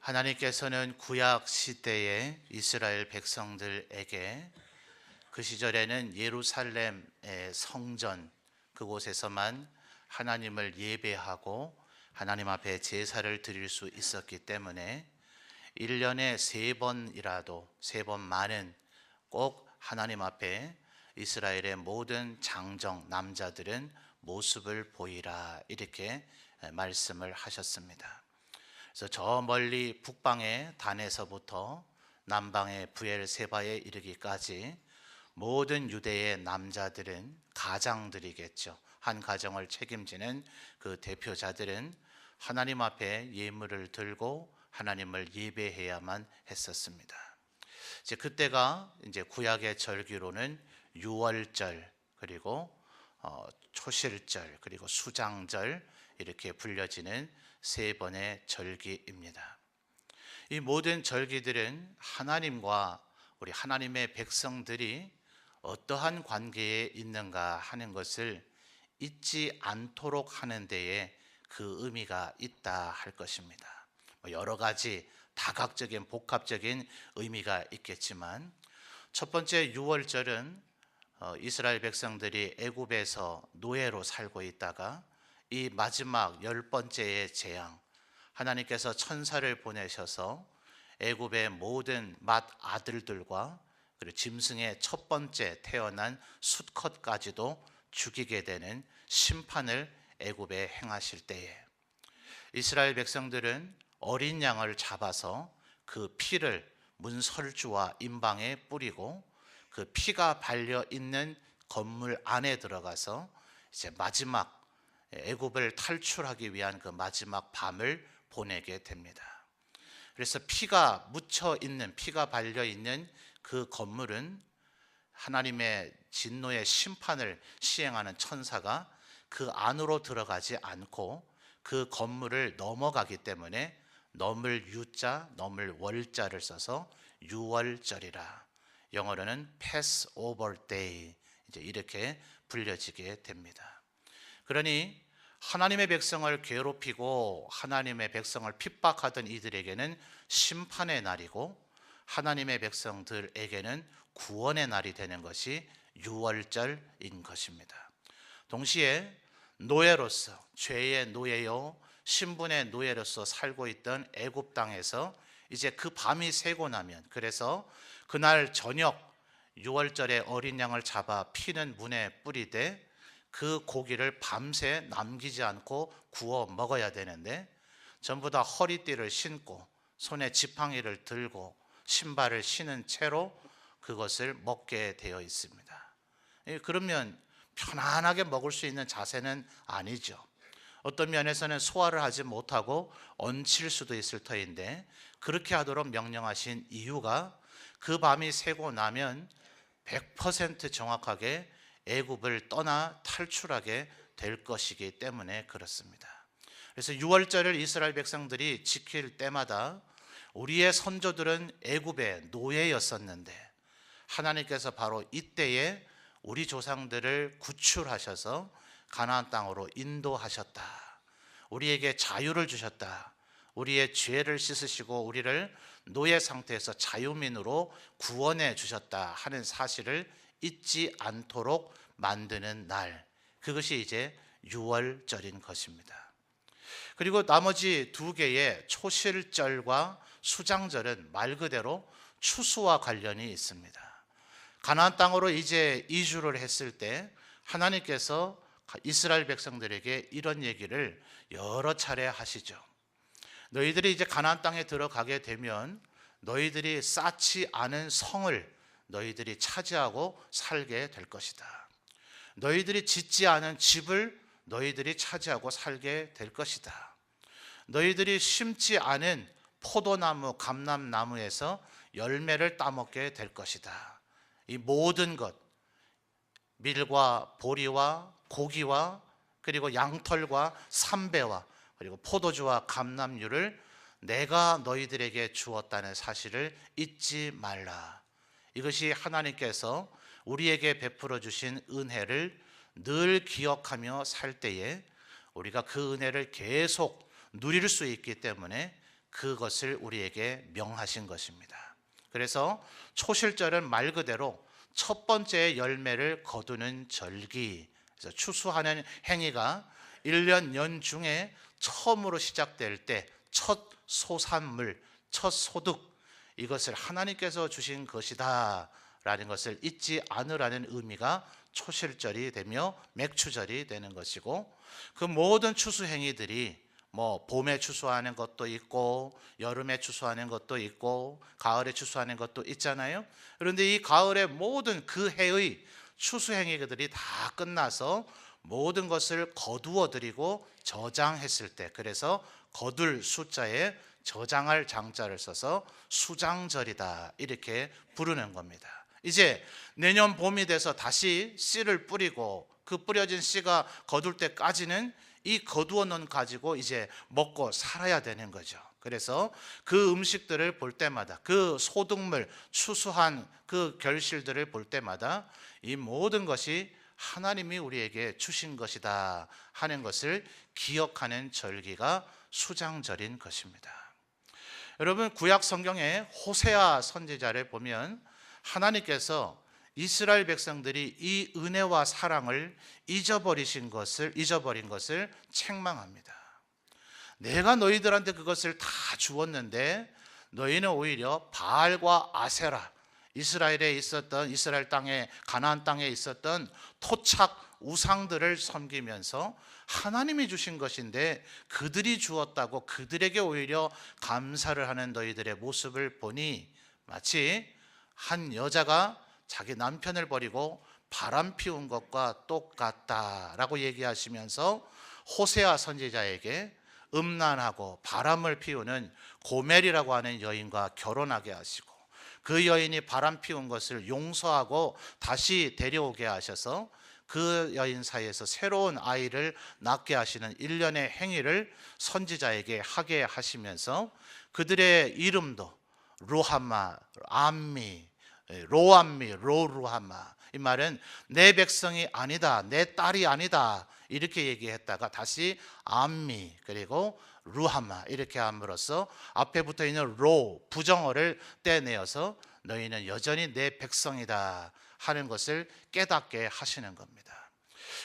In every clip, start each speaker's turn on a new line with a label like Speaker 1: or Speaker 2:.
Speaker 1: 하나님께서는 구약 시대의 이스라엘 백성들에게 그 시절에는 예루살렘의 성전 그곳에서만 하나님을 예배하고 하나님 앞에 제사를 드릴 수 있었기 때문에 1년에 3번이라도 3번만은 꼭 하나님 앞에 이스라엘의 모든 장정 남자들은 모습을 보이라 이렇게 말씀을 하셨습니다. 그래서 저 멀리 북방의 단에서부터 남방의 브엘세바에 이르기까지 모든 유대의 남자들은 가장들이겠죠. 한 가정을 책임지는 그 대표자들은 하나님 앞에 예물을 들고 하나님을 예배해야만 했었습니다. 이제 그때가 이제 구약의 절기로는 유월절 그리고 초실절 그리고 수장절 이렇게 불려지는 3번의 절기입니다. 이 모든 절기들은 하나님과 우리 하나님의 백성들이 어떠한 관계에 있는가 하는 것을 잊지 않도록 하는 데에 그 의미가 있다 할 것입니다. 여러 가지 다각적인 복합적인 의미가 있겠지만 첫 번째 유월절은 이스라엘 백성들이 애굽에서 노예로 살고 있다가 이 마지막 10번째의 재앙, 하나님께서 천사를 보내셔서 애굽의 모든 맏아들들과 그리고 짐승의 첫 번째 태어난 수컷까지도 죽이게 되는 심판을 애굽에 행하실 때에 이스라엘 백성들은 어린 양을 잡아서 그 피를 문설주와 임방에 뿌리고 그 피가 발려 있는 건물 안에 들어가서 이제 마지막 애굽을 탈출하기 위한 그 마지막 밤을 보내게 됩니다. 그래서 피가 묻혀 있는, 피가 발려 있는 그 건물은 하나님의 진노의 심판을 시행하는 천사가 그 안으로 들어가지 않고 그 건물을 넘어가기 때문에 넘을 유자, 넘을 월자를 써서 유월절이라, 영어로는 Passover Day 이제 이렇게 불려지게 됩니다. 그러니 하나님의 백성을 괴롭히고 하나님의 백성을 핍박하던 이들에게는 심판의 날이고 하나님의 백성들에게는 구원의 날이 되는 것이 유월절인 것입니다. 동시에 노예로서, 죄의 노예요 신분의 노예로서 살고 있던 애굽 땅에서 이제 그 밤이 새고 나면, 그래서 그날 저녁 유월절에 어린 양을 잡아 피는 문에 뿌리되 그 고기를 밤새 남기지 않고 구워 먹어야 되는데 전부 다 허리띠를 신고 손에 지팡이를 들고 신발을 신은 채로 그것을 먹게 되어 있습니다. 그러면 편안하게 먹을 수 있는 자세는 아니죠. 어떤 면에서는 소화를 하지 못하고 얹힐 수도 있을 터인데 그렇게 하도록 명령하신 이유가 그 밤이 새고 나면 100% 정확하게 애굽을 떠나 탈출하게 될 것이기 때문에 그렇습니다. 그래서 유월절을 이스라엘 백성들이 지킬 때마다 우리의 선조들은 애굽의 노예였었는데 하나님께서 바로 이때에 우리 조상들을 구출하셔서 가나안 땅으로 인도하셨다. 우리에게 자유를 주셨다. 우리의 죄를 씻으시고 우리를 노예 상태에서 자유민으로 구원해 주셨다 하는 사실을 잊지 않도록 만드는 날, 그것이 이제 유월절인 것입니다. 그리고 나머지 2개의 초실절과 수장절은 말 그대로 추수와 관련이 있습니다. 가나안 땅으로 이제 이주를 했을 때 하나님께서 이스라엘 백성들에게 이런 얘기를 여러 차례 하시죠. 너희들이 이제 가나안 땅에 들어가게 되면 너희들이 쌓지 않은 성을 너희들이 차지하고 살게 될 것이다. 너희들이 짓지 않은 집을 너희들이 차지하고 살게 될 것이다. 너희들이 심지 않은 포도나무, 감람나무에서 열매를 따먹게 될 것이다. 이 모든 것, 밀과 보리와 고기와 그리고 양털과 삼배와 그리고 포도주와 감람류를 내가 너희들에게 주었다는 사실을 잊지 말라. 이것이 하나님께서 우리에게 베풀어 주신 은혜를 늘 기억하며 살 때에 우리가 그 은혜를 계속 누릴 수 있기 때문에 그것을 우리에게 명하신 것입니다. 그래서 초실절은 말 그대로 첫 번째 열매를 거두는 절기, 그래서 추수하는 행위가 1년 연중에 처음으로 시작될 때 첫 소산물, 첫 소득, 이것을 하나님께서 주신 것이다 라는 것을 잊지 않으라는 의미가 초실절이 되며 맥추절이 되는 것이고, 그 모든 추수 행위들이 봄에 추수하는 것도 있고 여름에 추수하는 것도 있고 가을에 추수하는 것도 있잖아요. 그런데 이 가을의 모든 그 해의 추수 행위들이 다 끝나서 모든 것을 거두어 드리고 저장했을 때, 그래서 거둘 숫자에 저장할 장자를 써서 수장절이다 이렇게 부르는 겁니다. 이제 내년 봄이 돼서 다시 씨를 뿌리고 그 뿌려진 씨가 거둘 때까지는 이 거두어 놓은 가지고 이제 먹고 살아야 되는 거죠. 그래서 그 음식들을 볼 때마다, 그 소득물 추수한 그 결실들을 볼 때마다 이 모든 것이 하나님이 우리에게 주신 것이다 하는 것을 기억하는 절기가 수장절인 것입니다. 여러분, 구약 성경에 호세아 선지자를 보면 하나님께서 이스라엘 백성들이 이 은혜와 사랑을 잊어버린 것을 책망합니다. 내가 너희들한테 그것을 다 주었는데 너희는 오히려 바알과 아세라, 이스라엘 땅에, 가나안 땅에 있었던 토착 우상들을 섬기면서 하나님이 주신 것인데 그들이 주었다고 그들에게 오히려 감사를 하는 너희들의 모습을 보니 마치 한 여자가 자기 남편을 버리고 바람 피운 것과 똑같다라고 얘기하시면서 호세아 선지자에게 음란하고 바람을 피우는 고멜이라고 하는 여인과 결혼하게 하시고, 그 여인이 바람 피운 것을 용서하고 다시 데려오게 하셔서 그 여인 사이에서 새로운 아이를 낳게 하시는 일련의 행위를 선지자에게 하게 하시면서 그들의 이름도 루하마, 암미, 로암미, 로루하마, 이 말은 내 백성이 아니다, 내 딸이 아니다 이렇게 얘기했다가 다시 암미 그리고 루하마 이렇게 함으로써 앞에 붙어 있는 로, 부정어를 떼내어서 너희는 여전히 내 백성이다 하는 것을 깨닫게 하시는 겁니다.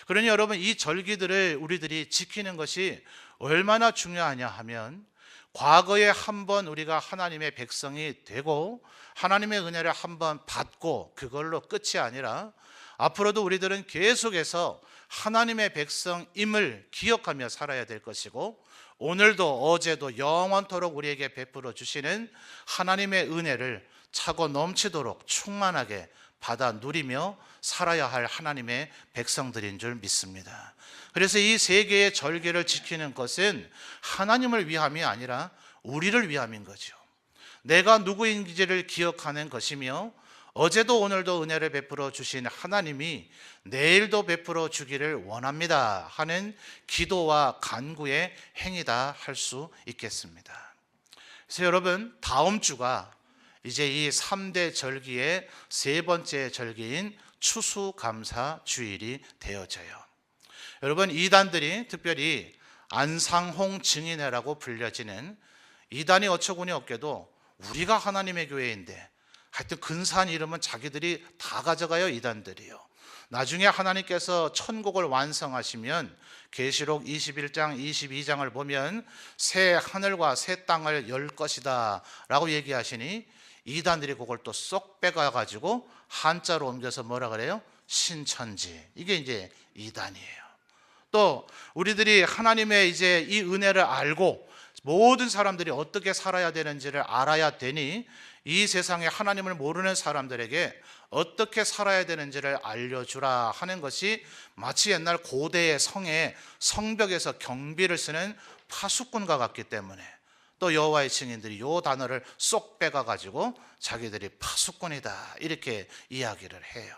Speaker 1: 그러니 여러분, 이 절기들을 우리들이 지키는 것이 얼마나 중요하냐 하면, 과거에 한번 우리가 하나님의 백성이 되고 하나님의 은혜를 한번 받고 그걸로 끝이 아니라 앞으로도 우리들은 계속해서 하나님의 백성임을 기억하며 살아야 될 것이고, 오늘도 어제도 영원토록 우리에게 베풀어 주시는 하나님의 은혜를 차고 넘치도록 충만하게 받아 누리며 살아야 할 하나님의 백성들인 줄 믿습니다. 그래서 이 세 개의 절기를 지키는 것은 하나님을 위함이 아니라 우리를 위함인 거죠. 내가 누구인지를 기억하는 것이며, 어제도 오늘도 은혜를 베풀어 주신 하나님이 내일도 베풀어 주기를 원합니다 하는 기도와 간구의 행위다 할 수 있겠습니다. 그래서 여러분, 다음 주가 이제 이 3대 절기의 세 번째 절기인 추수감사 주일이 되어져요. 여러분, 이단들이 특별히 안상홍 증인회라고 불려지는 이단이 어처구니 없게도 우리가 하나님의 교회인데, 하여튼 근사한 이름은 자기들이 다 가져가요. 이단들이요. 나중에 하나님께서 천국을 완성하시면 계시록 21장 22장을 보면 새 하늘과 새 땅을 열 것이다 라고 얘기하시니, 이단들이 그걸 또 쏙 빼가지고 한자로 옮겨서 뭐라 그래요? 신천지. 이게 이제 이단이에요. 또 우리들이 하나님의 이제 이 은혜를 알고 모든 사람들이 어떻게 살아야 되는지를 알아야 되니, 이 세상에 하나님을 모르는 사람들에게 어떻게 살아야 되는지를 알려주라 하는 것이 마치 옛날 고대의 성벽에서 경비를 쓰는 파수꾼과 같기 때문에, 또 여호와의 증인들이 이 단어를 쏙 빼가지고 자기들이 파수꾼이다 이렇게 이야기를 해요.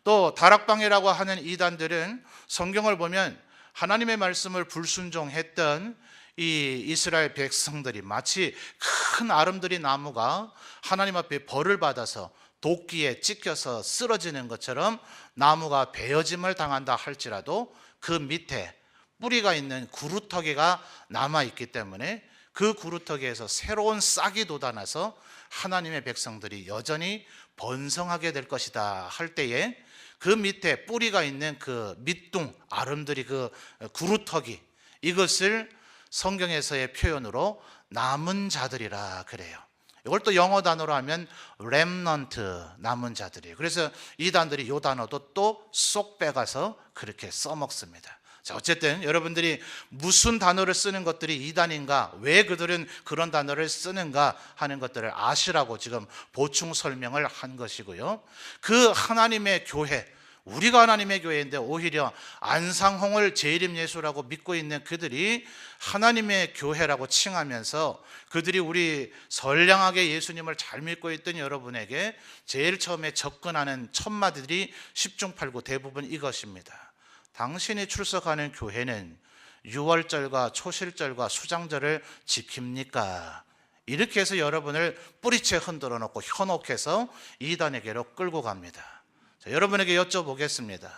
Speaker 1: 또 다락방이라고 하는 이단들은 성경을 보면 하나님의 말씀을 불순종했던 이 이스라엘 백성들이 마치 큰 아름드리 나무가 하나님 앞에 벌을 받아서 도끼에 찍혀서 쓰러지는 것처럼 나무가 베어짐을 당한다 할지라도 그 밑에 뿌리가 있는 구루터기가 남아있기 때문에 그 구루터기에서 새로운 싹이 돋아나서 하나님의 백성들이 여전히 번성하게 될 것이다 할 때에 그 밑에 뿌리가 있는 그 밑둥 아름드리 그 구루터기, 이것을 성경에서의 표현으로 남은 자들이라 그래요. 이걸 또 영어 단어로 하면 remnant, 남은 자들이에요. 그래서 이 단들이 이 단어도 또 쏙 빼가서 그렇게 써먹습니다. 자, 어쨌든 여러분들이 무슨 단어를 쓰는 것들이 이단인가, 왜 그들은 그런 단어를 쓰는가 하는 것들을 아시라고 지금 보충 설명을 한 것이고요. 그 하나님의 교회, 우리가 하나님의 교회인데 오히려 안상홍을 재림예수라고 믿고 있는 그들이 하나님의 교회라고 칭하면서 그들이 우리 선량하게 예수님을 잘 믿고 있던 여러분에게 제일 처음에 접근하는 첫 마디들이 10중 8구 대부분 이것입니다. 당신이 출석하는 교회는 유월절과 초실절과 수장절을 지킵니까? 이렇게 해서 여러분을 뿌리채 흔들어 놓고 현혹해서 이단에게로 끌고 갑니다. 자, 여러분에게 여쭤보겠습니다.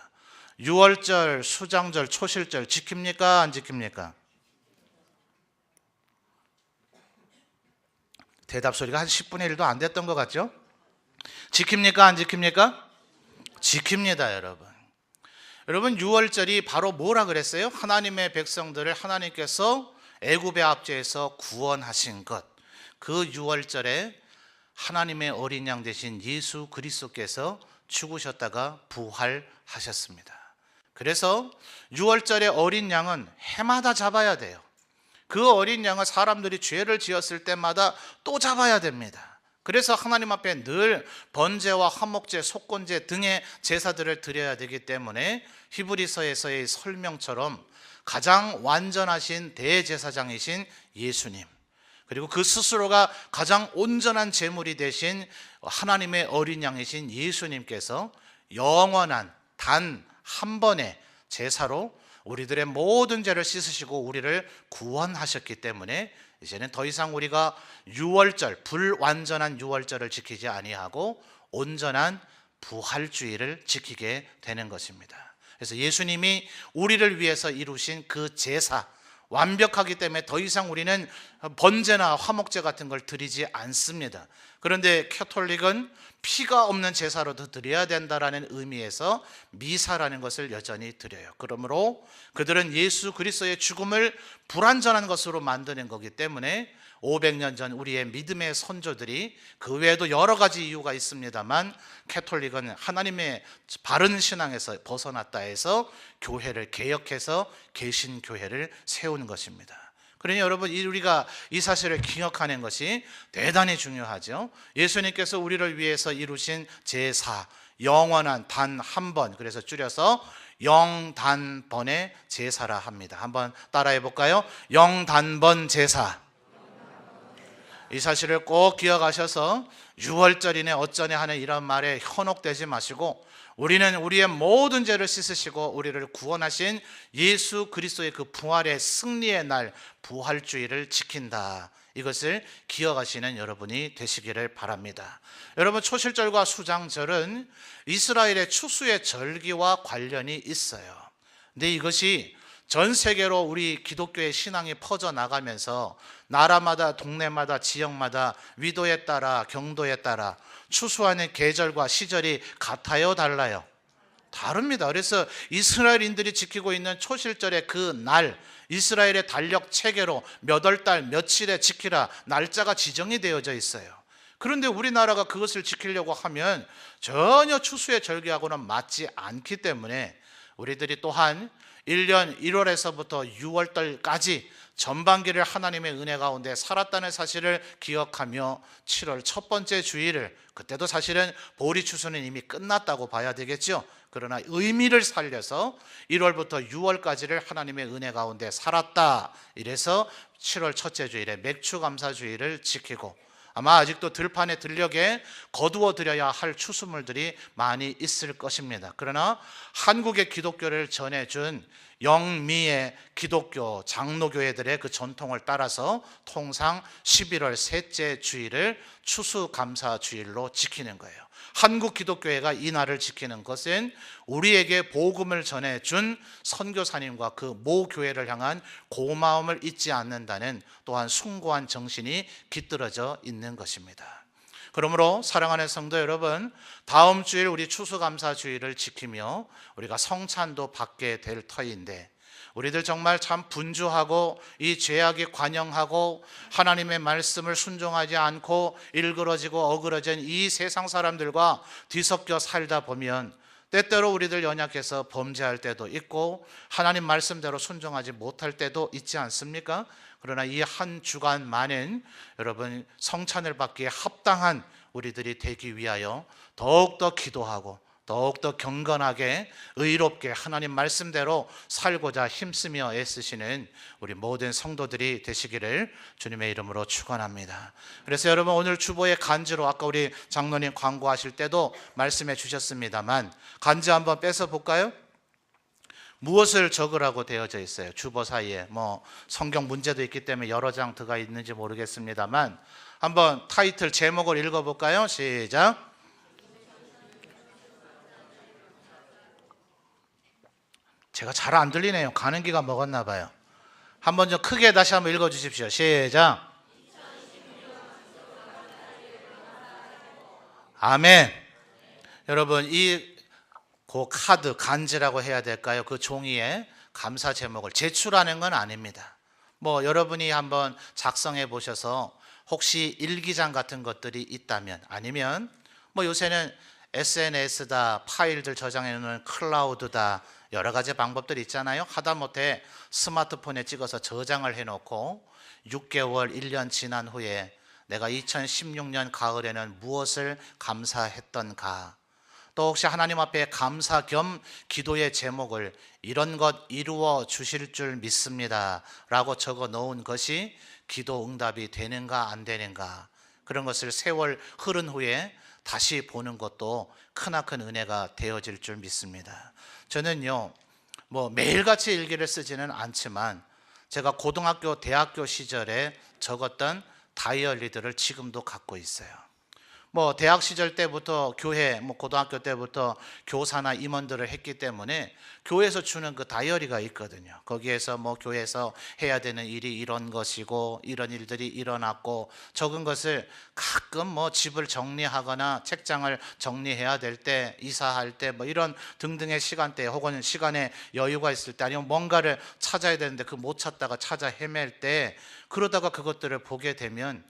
Speaker 1: 유월절, 수장절, 초실절 지킵니까? 안 지킵니까? 대답 소리가 한 10분의 1도 안 됐던 것 같죠? 지킵니까? 안 지킵니까? 지킵니다, 여러분. 여러분, 유월절이 바로 뭐라 그랬어요? 하나님의 백성들을 하나님께서 애굽의 압제에서 구원하신 것. 그 유월절에 하나님의 어린 양 되신 예수 그리스도께서 죽으셨다가 부활하셨습니다. 그래서 유월절의 어린 양은 해마다 잡아야 돼요. 그 어린 양은 사람들이 죄를 지었을 때마다 또 잡아야 됩니다. 그래서 하나님 앞에 늘 번제와 화목제, 속건제 등의 제사들을 드려야 되기 때문에 히브리서에서의 설명처럼 가장 완전하신 대제사장이신 예수님, 그리고 그 스스로가 가장 온전한 제물이 되신 하나님의 어린 양이신 예수님께서 영원한 단 한 번의 제사로 우리들의 모든 죄를 씻으시고 우리를 구원하셨기 때문에 이제는 더 이상 우리가 유월절, 불완전한 유월절을 지키지 아니하고 온전한 부활주의를 지키게 되는 것입니다. 그래서 예수님이 우리를 위해서 이루신 그 제사, 완벽하기 때문에 더 이상 우리는 번제나 화목제 같은 걸 드리지 않습니다. 그런데 캐톨릭은 피가 없는 제사로도 드려야 된다라는 의미에서 미사라는 것을 여전히 드려요. 그러므로 그들은 예수 그리스도의 죽음을 불완전한 것으로 만드는 거기 때문에 500년 전 우리의 믿음의 선조들이, 그 외에도 여러 가지 이유가 있습니다만, 캐톨릭은 하나님의 바른 신앙에서 벗어났다 해서 교회를 개혁해서 개신교회를 세우는 것입니다. 그러니 여러분, 우리가 이 사실을 기억하는 것이 대단히 중요하죠. 예수님께서 우리를 위해서 이루신 제사, 영원한 단 한 번, 그래서 줄여서 영단번의 제사라 합니다. 한번 따라해 볼까요? 영단번 제사. 이 사실을 꼭 기억하셔서 유월절이네 어쩌네 하는 이런 말에 현혹되지 마시고, 우리는 우리의 모든 죄를 씻으시고 우리를 구원하신 예수 그리스도의 그 부활의 승리의 날, 부활주의를 지킨다. 이것을 기억하시는 여러분이 되시기를 바랍니다. 여러분, 초실절과 수장절은 이스라엘의 추수의 절기와 관련이 있어요. 근데 이것이 전 세계로 우리 기독교의 신앙이 퍼져나가면서 나라마다, 동네마다, 지역마다 위도에 따라, 경도에 따라 추수하는 계절과 시절이 같아요, 달라요? 다릅니다. 그래서 이스라엘인들이 지키고 있는 초실절의 그 날, 이스라엘의 달력 체계로 몇 월 달 며칠에 지키라 날짜가 지정이 되어져 있어요. 그런데 우리나라가 그것을 지키려고 하면 전혀 추수의 절기하고는 맞지 않기 때문에 우리들이 또한 1년 1월에서부터 6월달까지 전반기를 하나님의 은혜 가운데 살았다는 사실을 기억하며 7월 첫 번째 주일을, 그때도 사실은 보리추수는 이미 끝났다고 봐야 되겠죠. 그러나 의미를 살려서 1월부터 6월까지를 하나님의 은혜 가운데 살았다, 이래서 7월 첫째 주일에 맥추감사주일을 지키고, 아마 아직도 들판에 들녘에 거두어 드려야 할 추수물들이 많이 있을 것입니다. 그러나 한국의 기독교를 전해준 영미의 기독교 장로교회들의 그 전통을 따라서 통상 11월 셋째 주일을 추수감사주일로 지키는 거예요. 한국 기독교회가 이 날을 지키는 것은 우리에게 복음을 전해준 선교사님과 그 모 교회를 향한 고마움을 잊지 않는다는 또한 숭고한 정신이 깃들어져 있는 것입니다. 그러므로 사랑하는 성도 여러분, 다음 주일 우리 추수감사주일을 지키며 우리가 성찬도 받게 될 터인데, 우리들 정말 참 분주하고 이 죄악이 관영하고 하나님의 말씀을 순종하지 않고 일그러지고 어그러진 이 세상 사람들과 뒤섞여 살다 보면 때때로 우리들 연약해서 범죄할 때도 있고 하나님 말씀대로 순종하지 못할 때도 있지 않습니까? 그러나 이 한 주간만은 여러분 성찬을 받기에 합당한 우리들이 되기 위하여 더욱더 기도하고 더욱더 경건하게 의롭게 하나님 말씀대로 살고자 힘쓰며 애쓰시는 우리 모든 성도들이 되시기를 주님의 이름으로 축원합니다. 그래서 여러분 오늘 주보의 간지로 아까 우리 장로님 광고하실 때도 말씀해 주셨습니다만 간지 한번 뺏어 볼까요? 무엇을 적으라고 되어져 있어요? 주보 사이에 뭐 성경 문제도 있기 때문에 여러 장 들어가 있는지 모르겠습니다만 한번 타이틀 제목을 읽어볼까요? 시작. 제가 잘 안 들리네요. 가는 기가 먹었나 봐요. 한번 좀 크게 다시 한번 읽어주십시오. 시작. 아멘. 여러분 이 그 카드 간지라고 해야 될까요? 그 종이에 감사 제목을 제출하는 건 아닙니다. 뭐 여러분이 한번 작성해 보셔서 혹시 일기장 같은 것들이 있다면, 아니면 뭐 요새는 SNS다, 파일들 저장해 놓는 클라우드다, 여러 가지 방법들이 있잖아요. 하다못해 스마트폰에 찍어서 저장을 해놓고 6개월, 1년 지난 후에 내가 2016년 가을에는 무엇을 감사했던가, 또 혹시 하나님 앞에 감사 겸 기도의 제목을 이런 것 이루어 주실 줄 믿습니다 라고 적어 놓은 것이 기도 응답이 되는가 안 되는가, 그런 것을 세월 흐른 후에 다시 보는 것도 크나큰 은혜가 되어질 줄 믿습니다. 저는요 뭐 매일같이 일기를 쓰지는 않지만 제가 고등학교 대학교 시절에 적었던 다이어리들을 지금도 갖고 있어요. 뭐 대학 시절 때부터 교회, 뭐 고등학교 때부터 교사나 임원들을 했기 때문에 교회에서 주는 그 다이어리가 있거든요. 거기에서 뭐 교회에서 해야 되는 일이 이런 것이고 이런 일들이 일어났고, 적은 것을 가끔 뭐 집을 정리하거나 책장을 정리해야 될 때, 이사할 때 뭐 이런 등등의 시간대 혹은 시간에 여유가 있을 때, 아니면 뭔가를 찾아야 되는데 그 못 찾다가 찾아 헤맬 때, 그러다가 그것들을 보게 되면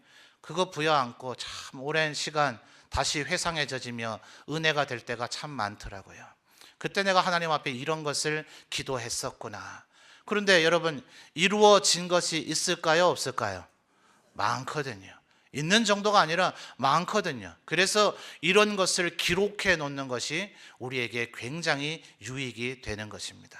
Speaker 1: 그거 부여안고 참 오랜 시간 다시 회상해져지며 은혜가 될 때가 참 많더라고요. 그때 내가 하나님 앞에 이런 것을 기도했었구나. 그런데 여러분 이루어진 것이 있을까요? 없을까요? 많거든요. 있는 정도가 아니라 많거든요. 그래서 이런 것을 기록해 놓는 것이 우리에게 굉장히 유익이 되는 것입니다.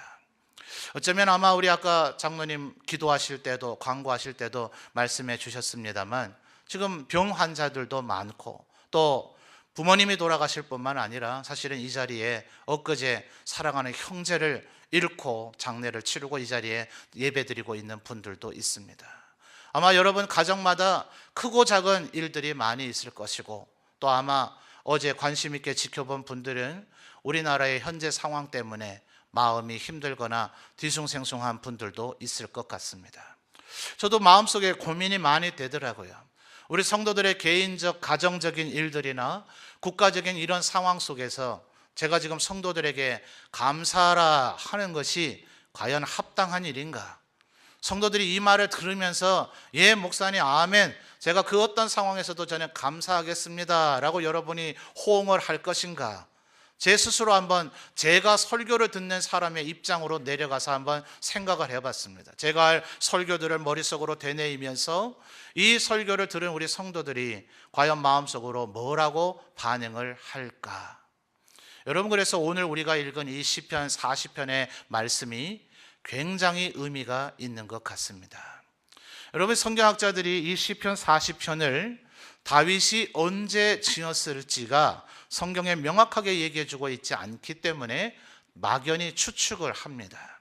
Speaker 1: 어쩌면 아마 우리 아까 장로님 기도하실 때도 광고하실 때도 말씀해 주셨습니다만 지금 병 환자들도 많고 또 부모님이 돌아가실 뿐만 아니라 사실은 이 자리에 엊그제 사랑하는 형제를 잃고 장례를 치르고 이 자리에 예배드리고 있는 분들도 있습니다. 아마 여러분 가정마다 크고 작은 일들이 많이 있을 것이고, 또 아마 어제 관심 있게 지켜본 분들은 우리나라의 현재 상황 때문에 마음이 힘들거나 뒤숭생숭한 분들도 있을 것 같습니다. 저도 마음속에 고민이 많이 되더라고요. 우리 성도들의 개인적 가정적인 일들이나 국가적인 이런 상황 속에서 제가 지금 성도들에게 감사하라 하는 것이 과연 합당한 일인가? 성도들이 이 말을 들으면서 예 목사님 아멘, 제가 그 어떤 상황에서도 저는 감사하겠습니다 라고 여러분이 호응을 할 것인가? 제 스스로 한번 제가 설교를 듣는 사람의 입장으로 내려가서 한번 생각을 해봤습니다. 제가 할 설교들을 머릿속으로 되뇌이면서 이 설교를 들은 우리 성도들이 과연 마음속으로 뭐라고 반응을 할까? 여러분, 그래서 오늘 우리가 읽은 이 시편 40편의 말씀이 굉장히 의미가 있는 것 같습니다. 여러분, 성경학자들이 이 시편 40편을 다윗이 언제 지었을지가 성경에 명확하게 얘기해 주고 있지 않기 때문에 막연히 추측을 합니다.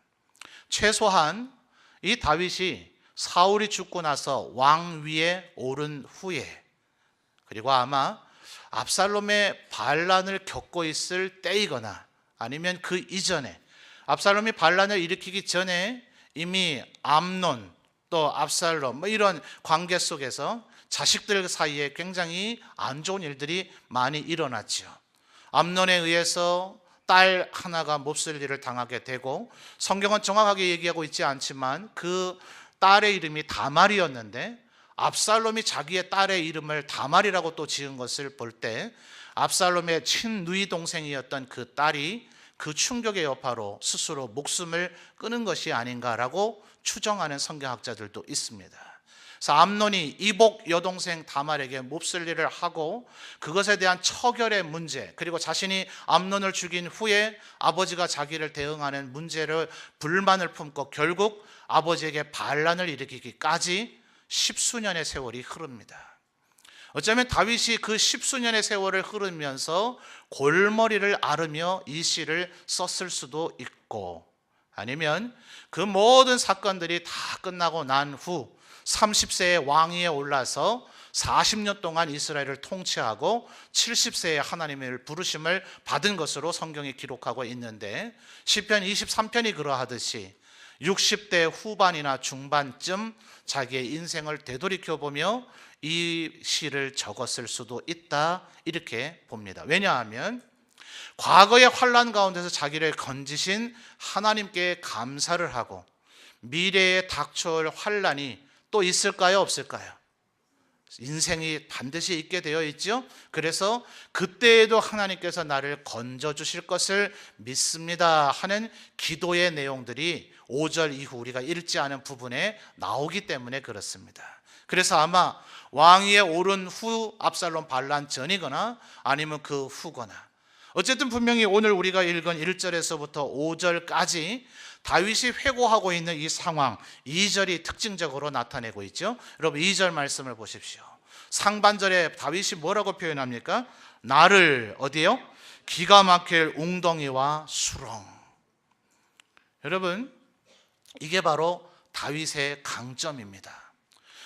Speaker 1: 최소한 이 다윗이 사울이 죽고 나서 왕위에 오른 후에, 그리고 아마 압살롬의 반란을 겪고 있을 때이거나 아니면 그 이전에, 압살롬이 반란을 일으키기 전에 이미 암논 또 압살롬 이런 관계 속에서 자식들 사이에 굉장히 안 좋은 일들이 많이 일어났죠. 암논에 의해서 딸 하나가 몹쓸 일을 당하게 되고, 성경은 정확하게 얘기하고 있지 않지만 그 딸의 이름이 다말이었는데 압살롬이 자기의 딸의 이름을 다말이라고 또 지은 것을 볼 때 압살롬의 친누이 동생이었던 그 딸이 그 충격의 여파로 스스로 목숨을 끊은 것이 아닌가라고 추정하는 성경학자들도 있습니다. 그래서 암논이 이복 여동생 다말에게 몹쓸 일을 하고 그것에 대한 처결의 문제, 그리고 자신이 암논을 죽인 후에 아버지가 자기를 대응하는 문제를 불만을 품고 결국 아버지에게 반란을 일으키기까지 십수년의 세월이 흐릅니다. 어쩌면 다윗이 그 십수년의 세월을 흐르면서 골머리를 앓으며 이 시를 썼을 수도 있고, 아니면 그 모든 사건들이 다 끝나고 난 후 30세의 왕위에 올라서 40년 동안 이스라엘을 통치하고 70세에 하나님의 부르심을 받은 것으로 성경이 기록하고 있는데, 시편 23편이 그러하듯이 60대 후반이나 중반쯤 자기의 인생을 되돌이켜보며 이 시를 적었을 수도 있다, 이렇게 봅니다. 왜냐하면 과거의 환난 가운데서 자기를 건지신 하나님께 감사를 하고 미래에 닥쳐올 환난이 또 있을까요, 없을까요? 인생이 반드시 있게 되어 있죠. 그래서 그때에도 하나님께서 나를 건져 주실 것을 믿습니다 하는 기도의 내용들이 5절 이후 우리가 읽지 않은 부분에 나오기 때문에 그렇습니다. 그래서 아마 왕위에 오른 후 압살롬 반란 전이거나 아니면 그 후거나, 어쨌든 분명히 오늘 우리가 읽은 1절에서부터 5절까지 다윗이 회고하고 있는 이 상황, 2절이 특징적으로 나타내고 있죠. 여러분 2절 말씀을 보십시오. 상반절에 다윗이 뭐라고 표현합니까? 나를 어디요? 기가 막힐 웅덩이와 수렁. 여러분, 이게 바로 다윗의 강점입니다.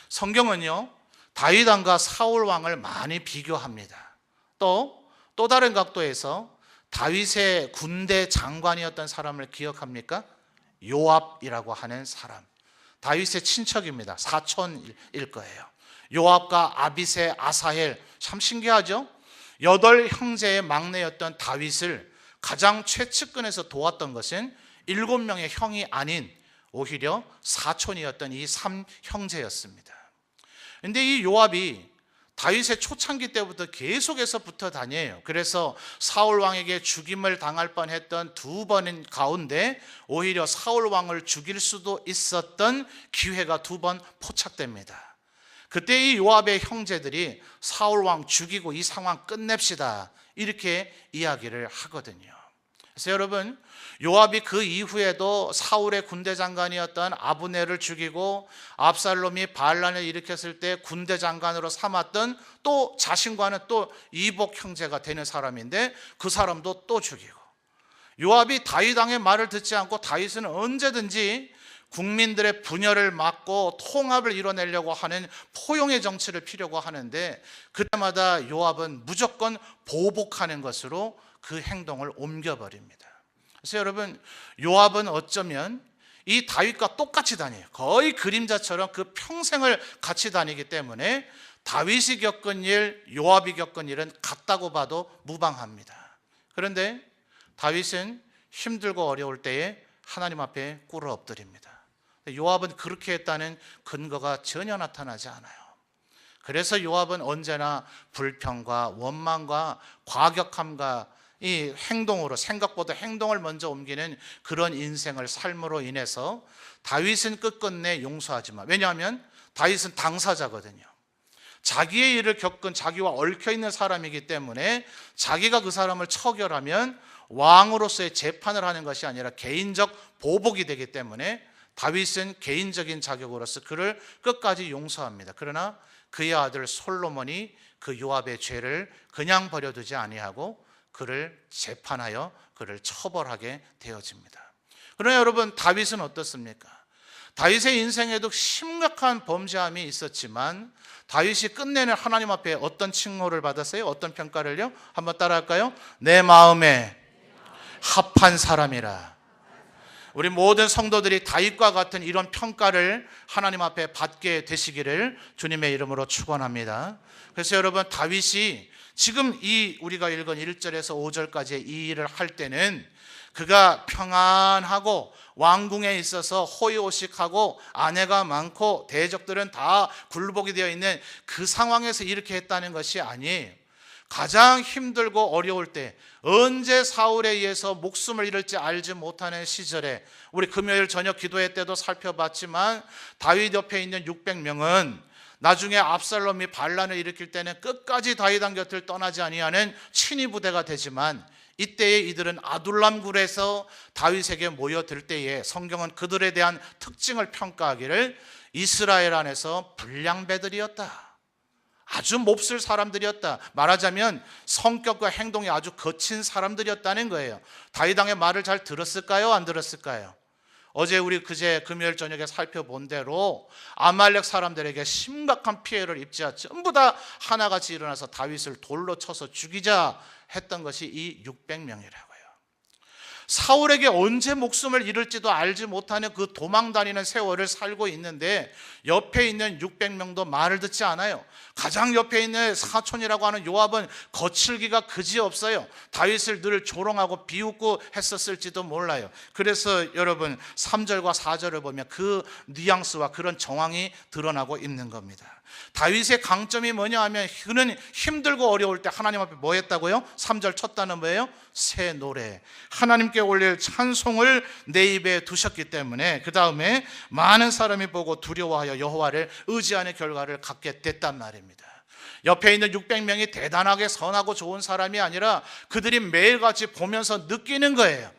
Speaker 1: 성경은요, 다윗 왕과 사울 왕을 많이 비교합니다. 또 다른 각도에서 다윗의 군대 장관이었던 사람을 기억합니까? 요압이라고 하는 사람, 다윗의 친척입니다. 사촌일 거예요. 요압과 아비새, 아사헬, 참 신기하죠? 8형제의 막내였던 다윗을 가장 최측근에서 도왔던 것은 7명의 형이 아닌 오히려 사촌이었던 이 3형제였습니다. 그런데 이 요압이 다윗의 초창기 때부터 계속해서 붙어 다녀요. 그래서 사울 왕에게 죽임을 당할 뻔했던 2번 가운데 오히려 사울 왕을 죽일 수도 있었던 기회가 2번 포착됩니다. 그때 이 요압의 형제들이 사울 왕 죽이고 이 상황 끝냅시다, 이렇게 이야기를 하거든요. 그래서 여러분, 요압이 그 이후에도 사울의 군대 장관이었던 아브넬을 죽이고 압살롬이 반란을 일으켰을 때 군대 장관으로 삼았던 또 자신과는 또 이복 형제가 되는 사람인데 그 사람도 또 죽이고, 요압이 다윗 왕의 말을 듣지 않고 다윗은 언제든지 국민들의 분열을 막고 통합을 이뤄내려고 하는 포용의 정치를 피려고 하는데 그때마다 요압은 무조건 보복하는 것으로 그 행동을 옮겨버립니다. 그래서 여러분, 요압은 어쩌면 이 다윗과 똑같이 다녀요. 거의 그림자처럼 그 평생을 같이 다니기 때문에 다윗이 겪은 일, 요압이 겪은 일은 같다고 봐도 무방합니다. 그런데 다윗은 힘들고 어려울 때에 하나님 앞에 꿇어 엎드립니다. 요압은 그렇게 했다는 근거가 전혀 나타나지 않아요. 그래서 요압은 언제나 불평과 원망과 과격함과 이 행동으로, 생각보다 행동을 먼저 옮기는 그런 인생을 삶으로 인해서 다윗은 끝끝내 용서하지만, 왜냐하면 다윗은 당사자거든요. 자기의 일을 겪은, 자기와 얽혀있는 사람이기 때문에 자기가 그 사람을 처결하면 왕으로서의 재판을 하는 것이 아니라 개인적 보복이 되기 때문에 다윗은 개인적인 자격으로서 그를 끝까지 용서합니다. 그러나 그의 아들 솔로몬이 그 요압의 죄를 그냥 버려두지 아니하고 그를 재판하여 그를 처벌하게 되어집니다. 그러나 여러분, 다윗은 어떻습니까? 다윗의 인생에도 심각한 범죄함이 있었지만 다윗이 끝내는 하나님 앞에 어떤 칭호를 받았어요? 어떤 평가를요? 한번 따라할까요? 내 마음에 합한 사람이라. 우리 모든 성도들이 다윗과 같은 이런 평가를 하나님 앞에 받게 되시기를 주님의 이름으로 축원합니다. 그래서 여러분, 다윗이 지금 이 우리가 읽은 1절에서 5절까지의 이 일을 할 때는 그가 평안하고 왕궁에 있어서 호의호식하고 아내가 많고 대적들은 다 굴복이 되어 있는 그 상황에서 이렇게 했다는 것이 아니에요. 가장 힘들고 어려울 때, 언제 사울에 의해서 목숨을 잃을지 알지 못하는 시절에, 우리 금요일 저녁 기도회 때도 살펴봤지만 다윗 옆에 있는 600명은 나중에 압살롬이 반란을 일으킬 때는 끝까지 다윗왕 곁을 떠나지 아니하는 친위 부대가 되지만, 이때에 이들은 아둘람 굴에서 다윗에게 모여들 때에 성경은 그들에 대한 특징을 평가하기를 이스라엘 안에서 불량배들이었다, 아주 몹쓸 사람들이었다, 말하자면 성격과 행동이 아주 거친 사람들이었다는 거예요. 다윗왕의 말을 잘 들었을까요? 안 들었을까요? 어제 우리 그제 금요일 저녁에 살펴본 대로 아말렉 사람들에게 심각한 피해를 입자 전부 다 하나같이 일어나서 다윗을 돌로 쳐서 죽이자 했던 것이 이 600명이라고요. 사울에게 언제 목숨을 잃을지도 알지 못하는 그 도망다니는 세월을 살고 있는데 옆에 있는 600명도 말을 듣지 않아요. 가장 옆에 있는 사촌이라고 하는 요압은 거칠기가 그지없어요. 다윗을 늘 조롱하고 비웃고 했었을지도 몰라요. 그래서 여러분, 3절과 4절을 보면 그 뉘앙스와 그런 정황이 드러나고 있는 겁니다. 다윗의 강점이 뭐냐 하면 그는 힘들고 어려울 때 하나님 앞에 뭐 했다고요? 3절 첫 단어는 뭐예요? 새 노래, 하나님께 올릴 찬송을 내 입에 두셨기 때문에 그 다음에 많은 사람이 보고 두려워하여 여호와를 의지하는 결과를 갖게 됐단 말입니다. 옆에 있는 600명이 대단하게 선하고 좋은 사람이 아니라 그들이 매일같이 보면서 느끼는 거예요.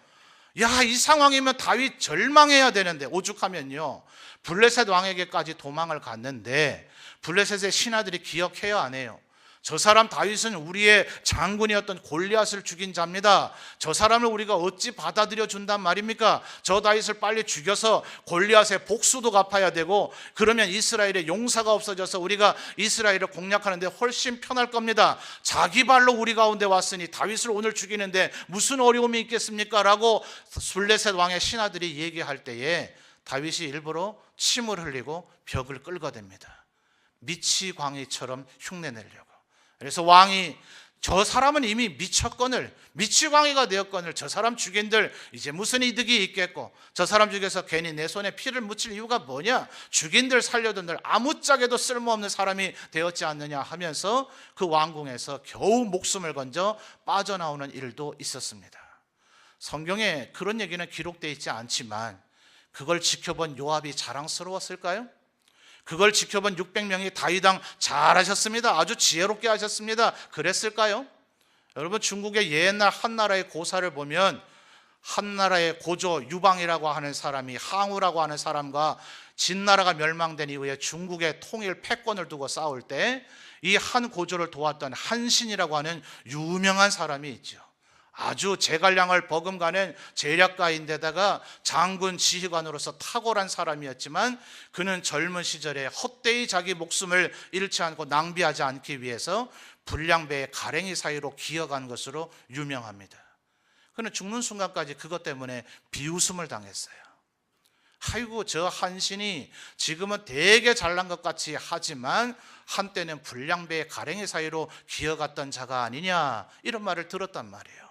Speaker 1: 야, 이 상황이면 다윗 절망해야 되는데, 오죽하면요 블레셋 왕에게까지 도망을 갔는데 블레셋의 신하들이 기억해요, 안 해요? 저 사람 다윗은 우리의 장군이었던 골리앗을 죽인 자입니다. 저 사람을 우리가 어찌 받아들여 준단 말입니까? 저 다윗을 빨리 죽여서 골리앗의 복수도 갚아야 되고, 그러면 이스라엘의 용사가 없어져서 우리가 이스라엘을 공략하는데 훨씬 편할 겁니다. 자기 발로 우리 가운데 왔으니 다윗을 오늘 죽이는데 무슨 어려움이 있겠습니까? 라고 블레셋 왕의 신하들이 얘기할 때에 다윗이 일부러 침을 흘리고 벽을 끌어댑니다. 미치광이처럼 흉내내려고. 그래서 왕이 저 사람은 이미 미쳤거늘, 미치광이가 되었거늘 저 사람 죽인들 이제 무슨 이득이 있겠고, 저 사람 죽여서 괜히 내 손에 피를 묻힐 이유가 뭐냐, 죽인들 살려둔들 아무짝에도 쓸모없는 사람이 되었지 않느냐 하면서 그 왕궁에서 겨우 목숨을 건져 빠져나오는 일도 있었습니다. 성경에 그런 얘기는 기록되어 있지 않지만 그걸 지켜본 요압이 자랑스러웠을까요? 그걸 지켜본 600명이 다윗왕 잘하셨습니다, 아주 지혜롭게 하셨습니다, 그랬을까요? 여러분, 중국의 옛날 한나라의 고사를 보면 한나라의 고조 유방이라고 하는 사람이 항우라고 하는 사람과 진나라가 멸망된 이후에 중국의 통일 패권을 두고 싸울 때 이 한 고조를 도왔던 한신이라고 하는 유명한 사람이 있죠. 아주 제갈량을 버금가는 재략가인데다가 장군 지휘관으로서 탁월한 사람이었지만 그는 젊은 시절에 헛되이 자기 목숨을 잃지 않고 낭비하지 않기 위해서 불량배의 가랭이 사이로 기어간 것으로 유명합니다. 그는 죽는 순간까지 그것 때문에 비웃음을 당했어요. 아이고, 저 한신이 지금은 되게 잘난 것 같이 하지만 한때는 불량배의 가랭이 사이로 기어갔던 자가 아니냐, 이런 말을 들었단 말이에요.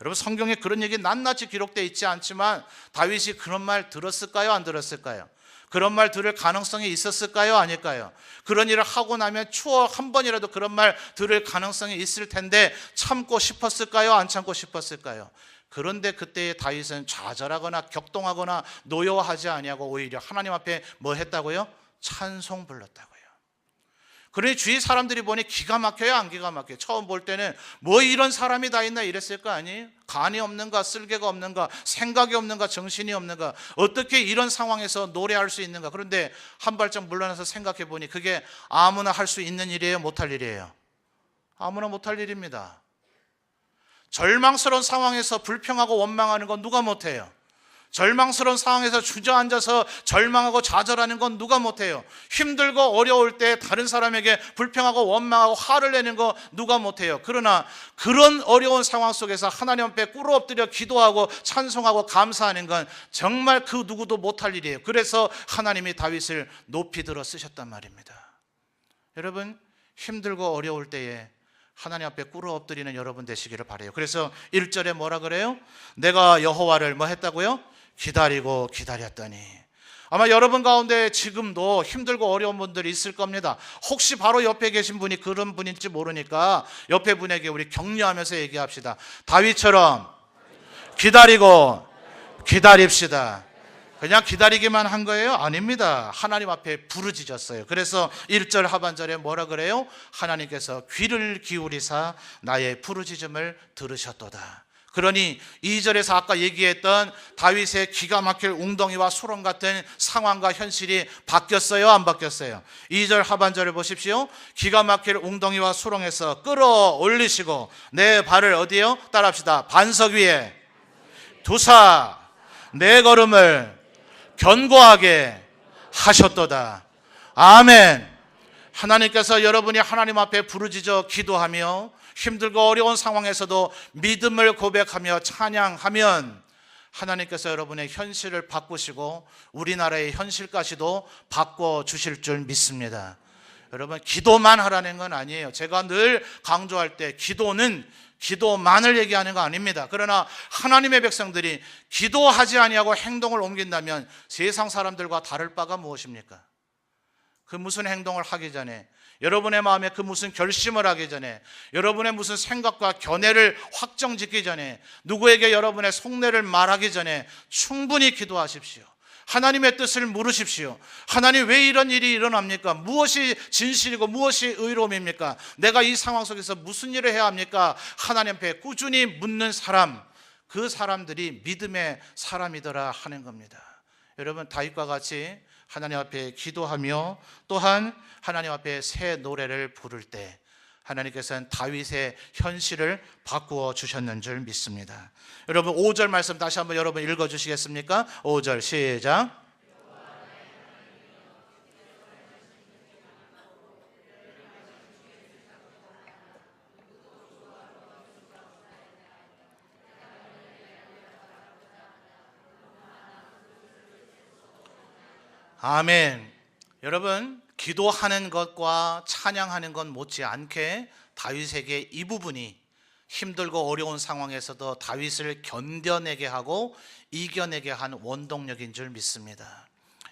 Speaker 1: 여러분, 성경에 그런 얘기 낱낱이 기록되어 있지 않지만 다윗이 그런 말 들었을까요? 안 들었을까요? 그런 말 들을 가능성이 있었을까요? 아닐까요? 그런 일을 하고 나면 추억 한 번이라도 그런 말 들을 가능성이 있을 텐데 참고 싶었을까요? 안 참고 싶었을까요? 그런데 그때의 다윗은 좌절하거나 격동하거나 노여워하지 아니하고 오히려 하나님 앞에 뭐 했다고요? 찬송 불렀다고요. 그러니 주위 사람들이 보니 기가 막혀요, 안 기가 막혀요? 처음 볼 때는 뭐 이런 사람이 다 있나 이랬을 거 아니에요? 간이 없는가, 쓸개가 없는가, 생각이 없는가, 정신이 없는가, 어떻게 이런 상황에서 노래할 수 있는가. 그런데 한 발짝 물러나서 생각해 보니 그게 아무나 할 수 있는 일이에요, 못할 일이에요? 아무나 못할 일입니다. 절망스러운 상황에서 불평하고 원망하는 건 누가 못해요? 절망스러운 상황에서 주저앉아서 절망하고 좌절하는 건 누가 못해요? 힘들고 어려울 때 다른 사람에게 불평하고 원망하고 화를 내는 거 누가 못해요? 그러나 그런 어려운 상황 속에서 하나님 앞에 꿇어 엎드려 기도하고 찬송하고 감사하는 건 정말 그 누구도 못할 일이에요. 그래서 하나님이 다윗을 높이 들어 쓰셨단 말입니다. 여러분, 힘들고 어려울 때에 하나님 앞에 꿇어 엎드리는 여러분 되시기를 바라요. 그래서 1절에 뭐라 그래요? 내가 여호와를 뭐 했다고요? 기다리고 기다렸더니. 아마 여러분 가운데 지금도 힘들고 어려운 분들이 있을 겁니다. 혹시 바로 옆에 계신 분이 그런 분일지 모르니까 옆에 분에게 우리 격려하면서 얘기합시다. 다윗처럼 기다리고 기다립시다. 그냥 기다리기만 한 거예요? 아닙니다. 하나님 앞에 부르짖었어요. 그래서 1절 하반절에 뭐라 그래요? 하나님께서 귀를 기울이사 나의 부르짖음을 들으셨도다. 그러니 2절에서 아까 얘기했던 다윗의 기가 막힐 웅덩이와 수렁 같은 상황과 현실이 바뀌었어요? 안 바뀌었어요? 2절 하반절을 보십시오. 기가 막힐 웅덩이와 수렁에서 끌어올리시고 내 발을 어디에요? 따라합시다. 반석 위에 두사 내 걸음을 견고하게 하셨도다. 아멘. 하나님께서 여러분이 하나님 앞에 부르짖어 기도하며 힘들고 어려운 상황에서도 믿음을 고백하며 찬양하면 하나님께서 여러분의 현실을 바꾸시고 우리나라의 현실까지도 바꿔주실 줄 믿습니다. 여러분, 기도만 하라는 건 아니에요. 제가 늘 강조할 때 기도만을 얘기하는 거 아닙니다. 그러나 하나님의 백성들이 기도하지 아니하고 행동을 옮긴다면 세상 사람들과 다를 바가 무엇입니까? 그 무슨 행동을 하기 전에, 여러분의 마음에 그 무슨 결심을 하기 전에, 여러분의 무슨 생각과 견해를 확정짓기 전에, 누구에게 여러분의 속내를 말하기 전에 충분히 기도하십시오. 하나님의 뜻을 물으십시오. 하나님, 왜 이런 일이 일어납니까? 무엇이 진실이고 무엇이 의로움입니까? 내가 이 상황 속에서 무슨 일을 해야 합니까? 하나님 앞에 꾸준히 묻는 사람, 그 사람들이 믿음의 사람이더라 하는 겁니다. 여러분, 다윗과 같이 하나님 앞에 기도하며 또한 하나님 앞에 새 노래를 부를 때 하나님께서는 다윗의 현실을 바꾸어 주셨는 줄 믿습니다. 여러분, 5절 말씀 다시 한번 여러분 읽어주시겠습니까? 5절 시작. 아멘. 여러분, 기도하는 것과 찬양하는 것 못지않게 다윗에게 이 부분이 힘들고 어려운 상황에서도 다윗을 견뎌내게 하고 이겨내게 한 원동력인 줄 믿습니다.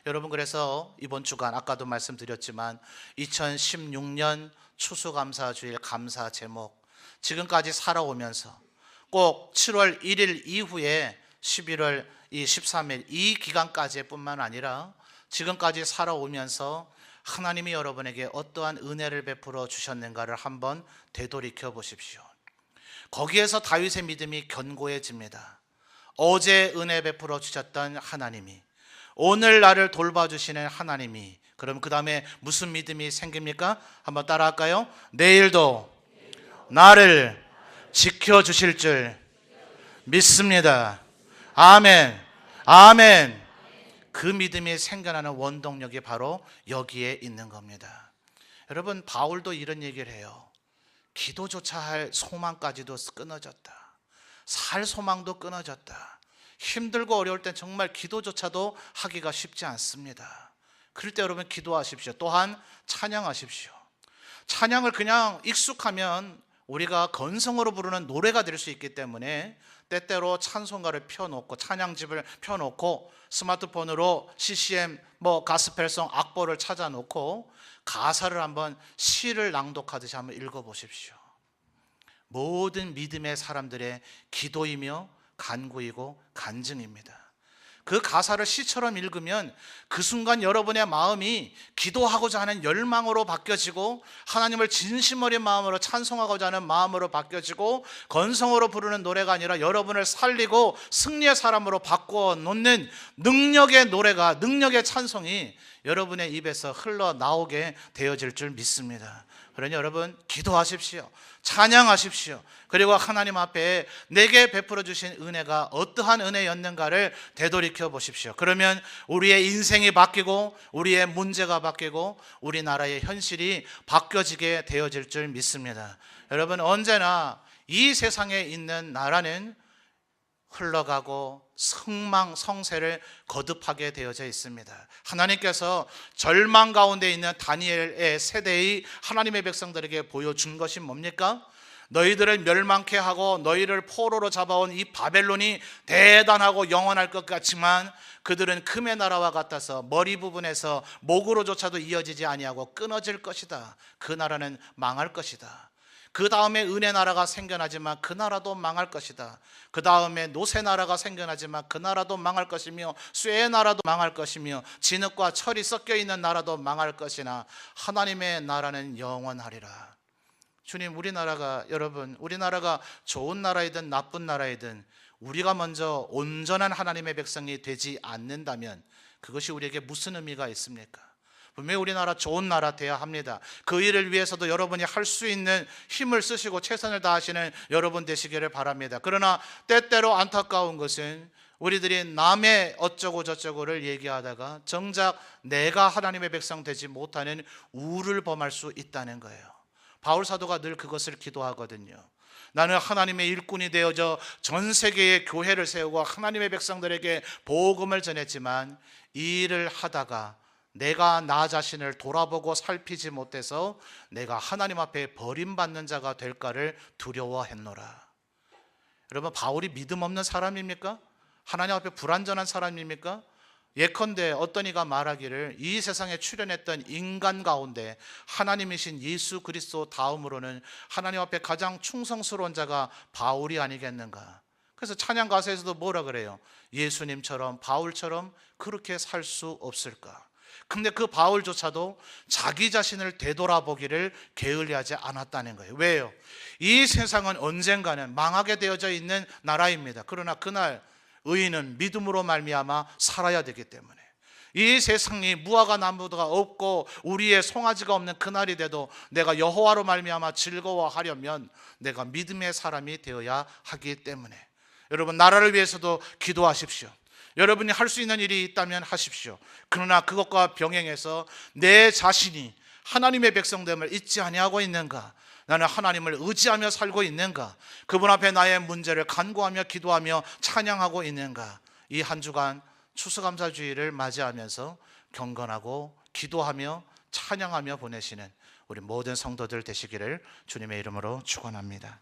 Speaker 1: 여러분, 그래서 이번 주간 아까도 말씀드렸지만 2016년 추수감사주일 감사 제목, 지금까지 살아오면서 꼭 7월 1일 이후에 11월 13일 이 기간까지 뿐만 아니라 지금까지 살아오면서 하나님이 여러분에게 어떠한 은혜를 베풀어 주셨는가를 한번 되돌이켜 보십시오. 거기에서 다윗의 믿음이 견고해집니다. 어제 은혜 베풀어 주셨던 하나님이, 오늘 나를 돌봐주시는 하나님이, 그럼 그 다음에 무슨 믿음이 생깁니까? 한번 따라 할까요? 내일도 나를 지켜주실 줄 믿습니다. 아멘. 아멘. 그 믿음이 생겨나는 원동력이 바로 여기에 있는 겁니다. 여러분, 바울도 이런 얘기를 해요. 기도조차 할 소망까지도 끊어졌다. 살 소망도 끊어졌다. 힘들고 어려울 땐 정말 기도조차도 하기가 쉽지 않습니다. 그럴 때 여러분 기도하십시오. 또한 찬양하십시오. 찬양을 그냥 익숙하면 우리가 건성으로 부르는 노래가 될 수 있기 때문에 때때로 찬송가를 펴놓고 찬양집을 펴놓고 스마트폰으로 CCM 가스펠송 악보를 찾아놓고 가사를 한번 시를 낭독하듯이 한번 읽어보십시오. 모든 믿음의 사람들의 기도이며 간구이고 간증입니다. 그 가사를 시처럼 읽으면 그 순간 여러분의 마음이 기도하고자 하는 열망으로 바뀌어지고 하나님을 진심 어린 마음으로 찬송하고자 하는 마음으로 바뀌어지고 건성으로 부르는 노래가 아니라 여러분을 살리고 승리의 사람으로 바꾸어 놓는 능력의 노래가, 능력의 찬송이 여러분의 입에서 흘러나오게 되어질 줄 믿습니다. 그러니 여러분 기도하십시오. 찬양하십시오. 그리고 하나님 앞에 내게 베풀어 주신 은혜가 어떠한 은혜였는가를 되돌이켜 보십시오. 그러면 우리의 인생이 바뀌고 우리의 문제가 바뀌고 우리나라의 현실이 바뀌어지게 되어질 줄 믿습니다. 여러분 언제나 이 세상에 있는 나라는 흘러가고 성세를 거듭하게 되어져 있습니다. 하나님께서 절망 가운데 있는 다니엘의 세대의 하나님의 백성들에게 보여준 것이 뭡니까? 너희들을 멸망케 하고 너희를 포로로 잡아온 이 바벨론이 대단하고 영원할 것 같지만 그들은 금의 나라와 같아서 머리 부분에서 목으로조차도 이어지지 아니하고 끊어질 것이다. 그 나라는 망할 것이다. 그 다음에 은혜 나라가 생겨나지만 그 나라도 망할 것이다. 그 다음에 노새 나라가 생겨나지만 그 나라도 망할 것이며 쇠의 나라도 망할 것이며 진흙과 철이 섞여 있는 나라도 망할 것이나 하나님의 나라는 영원하리라. 주님, 여러분 우리나라가 좋은 나라이든 나쁜 나라이든 우리가 먼저 온전한 하나님의 백성이 되지 않는다면 그것이 우리에게 무슨 의미가 있습니까? 분명히 우리나라 좋은 나라 돼야 합니다. 그 일을 위해서도 여러분이 할 수 있는 힘을 쓰시고 최선을 다하시는 여러분 되시기를 바랍니다. 그러나 때때로 안타까운 것은 우리들이 남의 어쩌고 저쩌고를 얘기하다가 정작 내가 하나님의 백성 되지 못하는 우를 범할 수 있다는 거예요. 바울 사도가 늘 그것을 기도하거든요. 나는 하나님의 일꾼이 되어져 전 세계의 교회를 세우고 하나님의 백성들에게 복음을 전했지만 이 일을 하다가 내가 나 자신을 돌아보고 살피지 못해서 내가 하나님 앞에 버림받는 자가 될까를 두려워했노라. 여러분, 바울이 믿음 없는 사람입니까? 하나님 앞에 불완전한 사람입니까? 예컨대 어떤 이가 말하기를 이 세상에 출현했던 인간 가운데 하나님이신 예수 그리스도 다음으로는 하나님 앞에 가장 충성스러운 자가 바울이 아니겠는가. 그래서 찬양 가사에서도 뭐라 그래요? 예수님처럼 바울처럼 그렇게 살 수 없을까. 근데 그 바울조차도 자기 자신을 되돌아보기를 게을리하지 않았다는 거예요. 왜요? 이 세상은 언젠가는 망하게 되어져 있는 나라입니다. 그러나 그날 의인은 믿음으로 말미암아 살아야 되기 때문에 이 세상이 무화과 나무가 없고 우리의 송아지가 없는 그날이 돼도 내가 여호와로 말미암아 즐거워하려면 내가 믿음의 사람이 되어야 하기 때문에 여러분, 나라를 위해서도 기도하십시오. 여러분이 할 수 있는 일이 있다면 하십시오. 그러나 그것과 병행해서 내 자신이 하나님의 백성됨을 잊지 아니하고 있는가? 나는 하나님을 의지하며 살고 있는가? 그분 앞에 나의 문제를 간구하며 기도하며 찬양하고 있는가? 이 한 주간 추수감사주의를 맞이하면서 경건하고 기도하며 찬양하며 보내시는 우리 모든 성도들 되시기를 주님의 이름으로 축원합니다.